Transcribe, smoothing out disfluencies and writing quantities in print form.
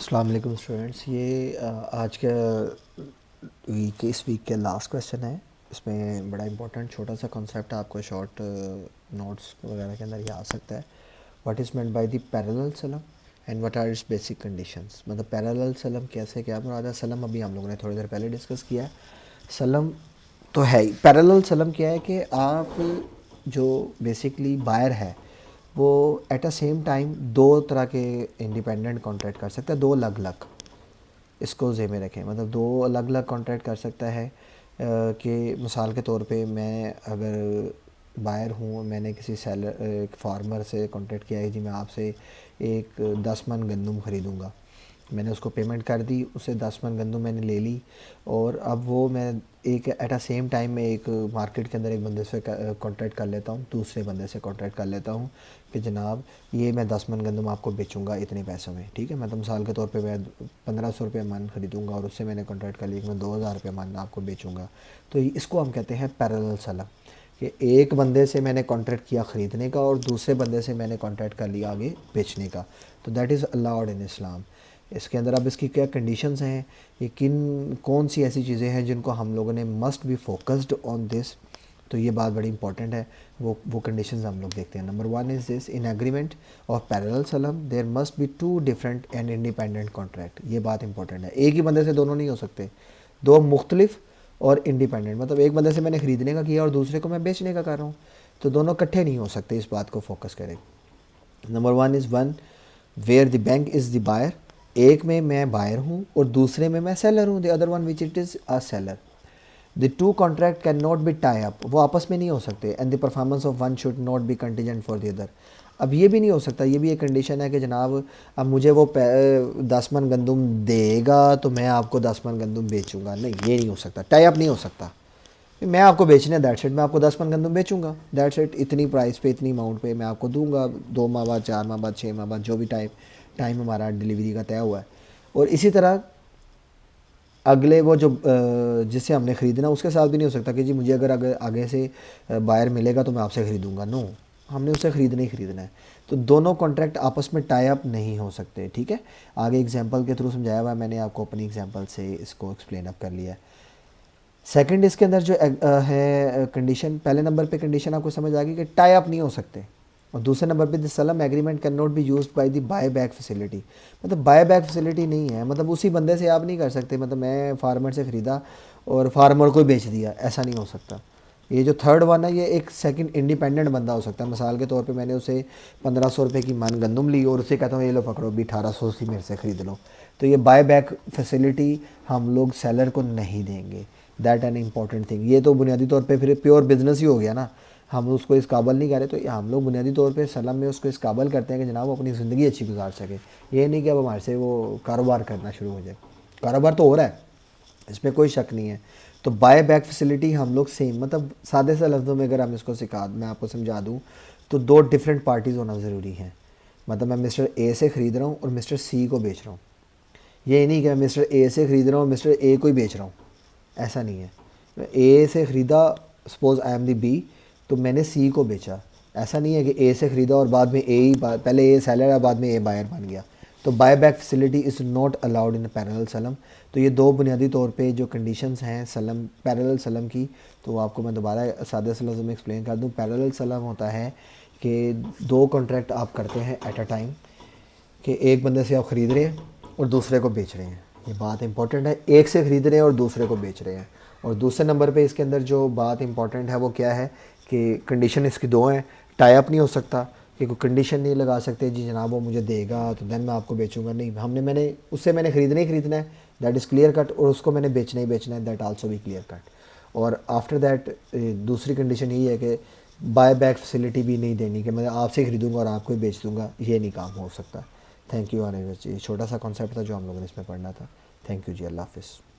अस्सलाम वालेकुम स्टूडेंट्स। ये आज के इस वीक के लास्ट क्वेश्चन है। इसमें बड़ा इंपॉर्टेंट छोटा सा कॉन्सेप्ट आपको शॉर्ट नोट्स वगैरह के अंदर ये आ सकता है। What is meant by the parallel slum and what are its basic conditions. मतलब पैरेलल सलम कैसे क्या मुराद है। सलम अभी हम लोगों ने थोड़ी देर पहले डिस्कस किया है। सलम तो है ही। पैरेलल सलम क्या है कि आप जो बेसिकली बायर है वो एट अ सेम टाइम दो तरह के इंडिपेंडेंट कॉन्ट्रैक्ट कर सकता है, दो अलग अलग। इसको ज़हन में रखें, मतलब दो अलग अलग कॉन्ट्रैक्ट कर सकता है कि मिसाल के तौर पे मैं अगर बायर हूँ, मैंने किसी सेलर एक फार्मर से कॉन्ट्रैक्ट किया है जी मैं आपसे एक 10 मन गंदम ख़रीदूँगा। मैंने उसको पेमेंट कर दी, उससे 10 मन गंदम मैंने ले ली और अब वो मैं एक एट अ सेम टाइम में एक मार्केट के अंदर एक बंदे से कॉन्ट्रैक्ट कर लेता हूँ, दूसरे बंदे से कॉन्ट्रैक्ट कर लेता हूँ कि जनाब ये मैं 10 मन गंदम आपको बेचूंगा इतने पैसों में। ठीक है, मैं तो मिसाल के तौर पे मैं 1500 रुपये मन ख़रीदूँगा और उससे मैंने कॉन्ट्रैक्ट कर लिया कि मैं 2000 रुपये मन आपको बेचूँगा। तो इसको हम कहते हैं पैरेलल सलम, कि एक बंदे से मैंने कॉन्ट्रैक्ट किया ख़रीदने का और दूसरे बंदे से मैंने कॉन्ट्रैक्ट कर लिया आगे बेचने का। तो दैट इज़ अलाउड इन इस्लाम। इसके अंदर अब इसकी क्या कंडीशंस हैं, ये कौन सी ऐसी चीज़ें हैं जिनको हम लोगों ने must be focused on this. तो ये बात बड़ी इंपॉर्टेंट है। वो कंडीशंस हम लोग देखते हैं। Number 1 is this, in agreement of parallel सलम there must be two different and independent contract. ये बात इंपॉर्टेंट है, एक ही बंदे से दोनों नहीं हो सकते, दो मुख्तलिफ और इंडिपेंडेंट। मतलब एक बंदे से मैंने ख़रीदने का किया और दूसरे को मैं बेचने का कर रहा हूँ, तो दोनों इकट्ठे नहीं हो सकते। इस बात को फोकस करें। Number 1 is one where the bank is the buyer. एक में मैं बायर हूँ और दूसरे में मैं सेलर हूँ। The other one which it is a seller. The two contract can not B tie up, वो आपस में नहीं हो सकते। And the performance of one should not be contingent for the other. अब ये भी नहीं हो सकता, ये भी एक कंडीशन है कि जनाब अब मुझे वो 10 मन गंदम देगा तो मैं आपको 10 मन गंदम बेचूंगा। नहीं, ये नहीं हो सकता, टाई अप नहीं हो सकता। मैं आपको बेचने दैट सेट, मैं आपको 10 मन गंदम बेचूंगा दैट सेट, इतनी प्राइस पे इतनी अमाउंट पे मैं आपको दूंगा, 2 माह बाद, 4 माह बाद, 6 माह बाद, जो भी टाइम हमारा डिलीवरी का तय हुआ है। और इसी तरह अगले वो जो जिससे हमने ख़रीदना उसके साथ भी नहीं हो सकता कि जी मुझे अगर आगे से बायर मिलेगा तो मैं आपसे ख़रीदूँगा। नो, हमने उससे ख़रीदना ही ख़रीदना है। तो दोनों कॉन्ट्रैक्ट आपस में टाई अप नहीं हो सकते। ठीक है, आगे एग्जांपल के थ्रू समझाया हुआ है मैंने आपको, अपनी एग्जांपल से इसको एक्सप्लेन अप कर लिया है। सेकंड, इसके अंदर जो है कंडीशन, पहले नंबर पे कंडीशन आपको समझ आ गई कि टाई अप नहीं हो सकते। और दूसरे नंबर पे द सलम agreement can not be used by the buy back facility. मतलब बाय बैक फैसिलिटी नहीं है, मतलब उसी बंदे से आप नहीं कर सकते। मतलब मैं फार्मर से ख़रीदा और फार्मर को बेच दिया, ऐसा नहीं हो सकता। ये जो थर्ड वन है ये एक सेकंड इंडिपेंडेंट बंदा हो सकता है। मिसाल के तौर पे मैंने उसे 1500 रुपये की मन गंदम ली और उसे कहता हूँ ये लो पकड़ो भी 1800 की मेरे से ख़रीद लो। तो ये बाय बैक फैसिलिटी हम लोग सेलर को नहीं देंगे। That an important thing. ये तो बुनियादी तौर पे फिर प्योर बिजनेस ही हो गया ना, हम उसको इस काबल नहीं करे। तो हम लोग बुनियादी तौर पे सलम में उसको इस काबल करते हैं कि जनाब वो अपनी ज़िंदगी अच्छी गुजार सके। ये नहीं कि अब हमारे से वो कारोबार करना शुरू हो जाए। कारोबार तो हो रहा है, इसमें कोई शक नहीं है। तो बाय बैक फैसिलिटी हम लोग सेम, मतलब सादे से लफ्ज़ों में अगर हम इसको मैं आपको समझा दूँ तो दो डिफरेंट पार्टीज़ होना ज़रूरी है। मतलब मैं मिस्टर ए से ख़रीद रहा हूँ और मिस्टर सी को बेच रहा हूँ। ये नहीं कि मैं मिस्टर ए से ख़रीद रहा हूँ मिस्टर ए को ही बेच रहा हूँ, ऐसा नहीं है। मैं ए से ख़रीदा, suppose I am the B, तो मैंने सी को बेचा। ऐसा नहीं है कि ए से ख़रीदा और बाद में ए ही, पहले ए सेलर है बाद में ए बायर बन गया। तो buy back facility is not allowed in parallel सलम। तो ये दो बुनियादी तौर पे जो कंडीशंस हैं सलम, पैरेलल सलम की, तो आपको मैं दोबारा सादे से लफ्ज़ में एक्सप्लेन कर दूँ। पैरेलल सलम होता है कि दो कॉन्ट्रैक्ट आप करते हैं एट अ टाइम, कि एक बंदे से आप ख़रीद रहे हैं और दूसरे को बेच रहे हैं। ये बात इंपॉर्टेंट है, एक से ख़रीद रहे हैं और दूसरे को बेच रहे हैं। और दूसरे नंबर पे इसके अंदर जो बात इंपॉर्टेंट है वो क्या है कि कंडीशन इसकी दो हैं। टाई अप नहीं हो सकता, कि कोई कंडीशन नहीं लगा सकते जी जनाब वो मुझे देगा तो देन मैं आपको बेचूंगा। नहीं, मैंने उससे मैंने ख़रीदना ही ख़रीदना है, दैट इज़ क्लियर कट। और उसको मैंने बेचना ही बेचना है, दैट आल्सो भी क्लियर कट। और आफ्टर दैट दूसरी कंडीशन यही है कि बाय बैक फैसिलिटी भी नहीं देनी, कि मैं आपसे ख़रीदूँगा और आपको ही बेच दूँगा, ये नहीं काम हो सकता। Thank you. आने छोटा सा कॉन्सेप्ट था जो हम लोगों ने इसमें पढ़ना था। थैंक यू जी, अल्लाह हाफ़िज़।